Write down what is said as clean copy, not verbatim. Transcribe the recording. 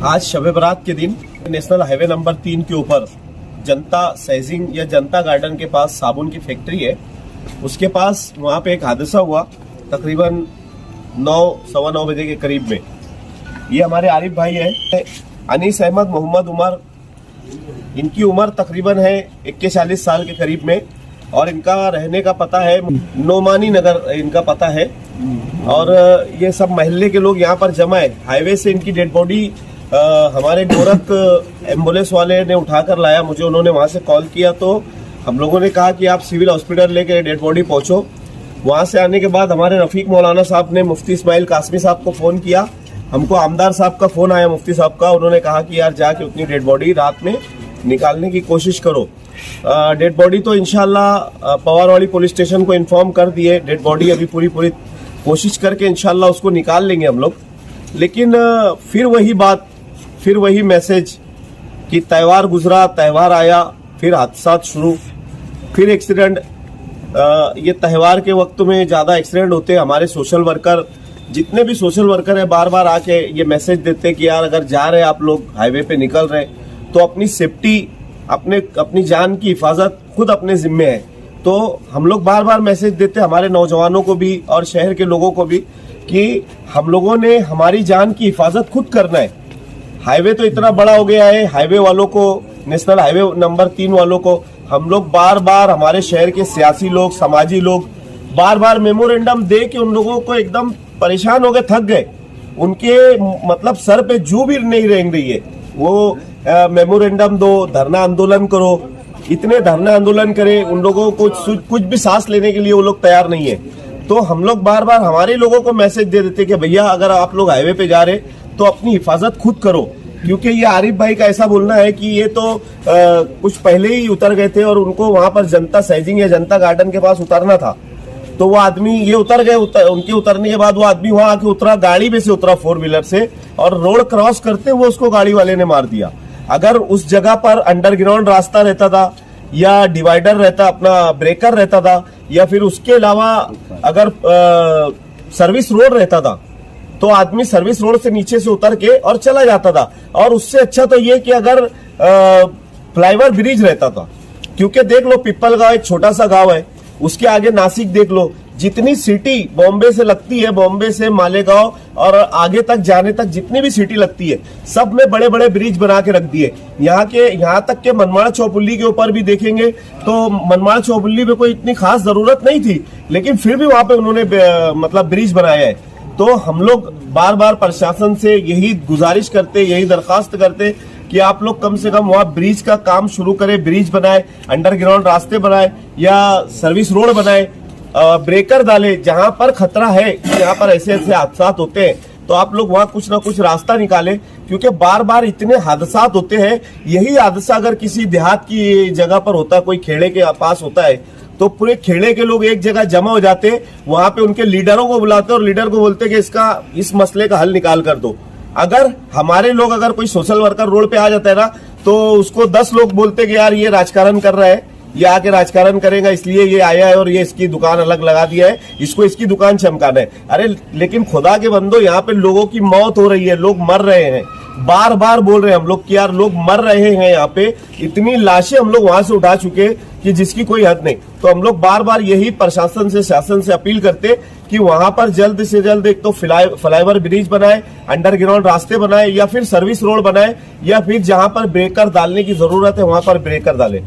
आज शब बरात के दिन नेशनल हाईवे नंबर 3 के ऊपर जनता सैजिंग या जनता गार्डन के पास साबुन की फैक्ट्री है, उसके पास वहाँ पे एक हादसा हुआ तकरीबन 9-9:15 बजे के करीब में। ये हमारे आरिफ भाई है, अनीस अहमद मोहम्मद उमर, इनकी उम्र तकरीबन है 41 साल के करीब में और इनका रहने का पता है नोमानी नगर, इनका पता है। और ये सब मोहल्ले के लोग यहाँ पर जमा है। हाईवे से इनकी डेड बॉडी हमारे गोरख एम्बुलेंस वाले ने उठाकर लाया। मुझे उन्होंने वहाँ से कॉल किया तो हम लोगों ने कहा कि आप सिविल हॉस्पिटल लेके डेड बॉडी पहुँचो। वहाँ से आने के बाद हमारे रफीक मौलाना साहब ने मुफ्ती इस्माइल कासमी साहब को फ़ोन किया। हमको आमदार साहब का फ़ोन आया, मुफ्ती साहब का। उन्होंने कहा कि यार जाके उतनी डेड बॉडी रात में निकालने की कोशिश करो। डेड बॉडी तो इंशाल्लाह पवारवाड़ी पुलिस स्टेशन को इन्फॉर्म कर दिए। डेड बॉडी अभी पूरी कोशिश करके इंशाल्लाह उसको निकाल लेंगे हम लोग। लेकिन फिर वही बात, फिर वही मैसेज कि त्यौहार गुजरा, त्यौहार आया, फिर हादसा शुरू, फिर एक्सीडेंट। ये त्यौहार के वक्त में ज़्यादा एक्सीडेंट होते हैं। हमारे सोशल वर्कर, जितने भी सोशल वर्कर है, बार बार आके ये मैसेज देते कि यार अगर जा रहे आप लोग हाईवे पे निकल रहे तो अपनी सेफ्टी, अपनी जान की हिफाजत खुद अपने जिम्मे है। तो हम लोग बार बार मैसेज देते हमारे नौजवानों को भी और शहर के लोगों को भी कि हम लोगों ने हमारी जान की हिफाजत खुद करना है। हाईवे तो इतना बड़ा हो गया है, हाईवे वालों को, नेशनल हाईवे नंबर 3 वालों को हम लोग बार बार, हमारे शहर के सियासी लोग, समाजी लोग बार बार मेमोरेंडम दे के उन लोगों को एकदम परेशान हो गए, थक गए। उनके मतलब सर पे जू भी नहीं रेंग रही है। वो मेमोरेंडम दो, धरना आंदोलन करो, इतने धरना आंदोलन करे, उन लोगों को कुछ भी सांस लेने के लिए वो लोग तैयार नहीं है। तो हम लोग बार बार हमारे लोगों को मैसेज दे देते कि भैया अगर आप लोग हाईवे पे जा रहे तो अपनी हिफाजत खुद करो। क्योंकि ये आरिफ भाई का ऐसा बोलना है कि ये तो कुछ पहले ही उतर गए थे और उनको वहां पर जनता सैजिंग या जनता गार्डन के पास उतरना था। तो वो आदमी, ये उतर गए, उनके उतरने के बाद वो आदमी वहां आके उतरा, गाड़ी में से उतरा 4 व्हीलर से, और रोड क्रॉस करते हुए उसको गाड़ी वाले ने मार दिया। अगर उस जगह पर अंडरग्राउंड रास्ता रहता था या डिवाइडर रहता, अपना ब्रेकर रहता था, या फिर उसके अलावा अगर सर्विस रोड रहता था तो आदमी सर्विस रोड से नीचे से उतर के और चला जाता था। और उससे अच्छा तो ये कि अगर फ्लाईओवर ब्रिज रहता था, क्योंकि देख लो पिपल गांव एक छोटा सा गांव है, उसके आगे नासिक देख लो, जितनी सिटी बॉम्बे से लगती है, बॉम्बे से मालेगांव और आगे तक जाने तक जितनी भी सिटी लगती है, सब में बड़े बड़े ब्रिज बना के रख दिए। यहाँ तक के मनमाड़ चौपुल्ली के ऊपर भी देखेंगे तो मनमाड़ चौपुल्ली में कोई इतनी खास जरूरत नहीं थी, लेकिन फिर भी वहां पे उन्होंने मतलब ब्रिज बनाया है। तो हम लोग बार बार प्रशासन से यही गुजारिश करते, यही दरखास्त करते कि आप लोग कम से कम वहाँ ब्रिज का काम शुरू करें, ब्रिज बनाए, अंडरग्राउंड रास्ते बनाए या सर्विस रोड बनाए, ब्रेकर डाले। जहां पर खतरा है, यहाँ पर ऐसे ऐसे हादसा होते हैं, तो आप लोग वहाँ कुछ ना कुछ रास्ता निकालें। क्योंकि बार बार इतने हादसा होते हैं। यही हादसा अगर किसी देहात की जगह पर होता, कोई खेड़े के पास होता है, तो पूरे खेड़े के लोग एक जगह जमा हो जाते, वहां पे उनके लीडरों को बुलाते और लीडर को बोलते कि इस मसले का हल निकाल कर दो। अगर हमारे लोग, अगर कोई सोशल वर्कर रोड पे आ जाता है ना, तो उसको 10 लोग बोलते कि यार ये राजकारण कर रहा है, ये आके राजकारण करेगा, इसलिए ये आया है और ये इसकी दुकान अलग लगा दिया है, इसको इसकी दुकान चमकाना है। अरे लेकिन खुदा के बंदो, यहाँ पे लोगों की मौत हो रही है, लोग मर रहे हैं। बार बार बोल रहे हैं हम लोग कि यार लोग मर रहे हैं। यहाँ पे इतनी लाशें हम लोग वहां से उठा चुके कि जिसकी कोई हद नहीं। तो हम लोग बार बार यही प्रशासन से, शासन से अपील करते कि वहां पर जल्द से जल्द एक तो फ्लाईओवर ब्रिज बनाए, अंडरग्राउंड रास्ते बनाए, या फिर सर्विस रोड बनाए, या फिर जहां पर ब्रेकर डालने की जरूरत है वहां पर ब्रेकर डालें।